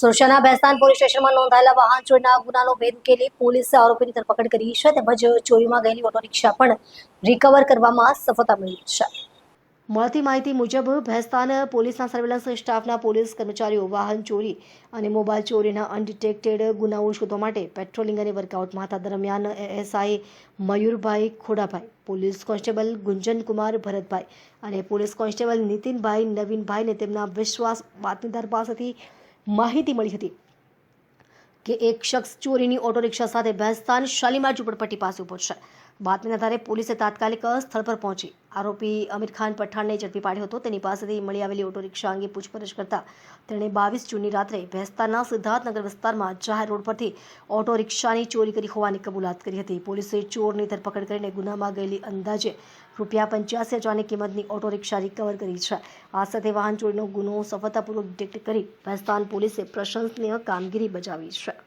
સુરતના ભેસ્તાન પોલીસ સ્ટેશનમાં નોંધાયેલા વાહન ચોરીના ગુનાનો ભેદ ઉકેલી પોલીસે આરોપીની ધરપકડ કરી છે તેમજ ચોરીમાં ગયેલી ઓટો રિક્ષા પણ રિકવર કરવામાં સફળતા મળી છે। મળતી માહિતી મુજબ ભેસ્તાન પોલીસના સર્વેલન્સ સ્ટાફના પોલીસ કર્મચારીઓ વાહન ચોરી અને મોબાઈલ ચોરીના અનડિટેક્ટેડ ગુનાઓ શોધવા માટે પેટ્રોલિંગ અને વર્કઆઉટમાં હતા। દરમિયાન એએસઆઈ મયુરભાઈ ખોડાભાઈ, પોલીસ કોન્સ્ટેબલ ગુંજનકુમાર ભરતભાઈ અને પોલીસ કોન્સ્ટેબલ નીતિનભાઈ નવીનભાઈને તેમના વિશ્વાસ બાતમીદાર પાસેથી માહિતી મળી હતી કે એક શખ્સ ચોરીની ઓટો રિક્ષા સાથે ભેસ્તાન શાલીમાર ઝુંપડપટ્ટી પાસે ઊભો છે। બાતમીના આધારે પોલીસે તાત્કાલિક સ્થળ પર પહોંચી આરોપી અમીર ખાન પઠાણને ઝડપી પાડ્યો હતો। તેની પાસેથી મળી આવેલી ઓટો રિક્ષા અંગે પૂછપરછ કરતા તેણે 22 જૂનની રાત્રે ભેસ્તાનના સિદ્ધાર્થનગર વિસ્તારમાં જાહેર રોડ પરથી ઓટો રિક્ષાની ચોરી કરી હોવાની કબૂલાત કરી હતી। પોલીસે ચોરની ધરપકડ કરીને ગુનામાં ગયેલી અંદાજે ₹85,000ની કિંમતની ઓટો રિક્ષા રિકવર કરી છે। આ સાથે વાહન ચોરીનો ગુનો સફળતાપૂર્વક ડિટેક્ટ કરી ભેસ્તાન પોલીસે પ્રશંસનીય કામગીરી બજાવી છે।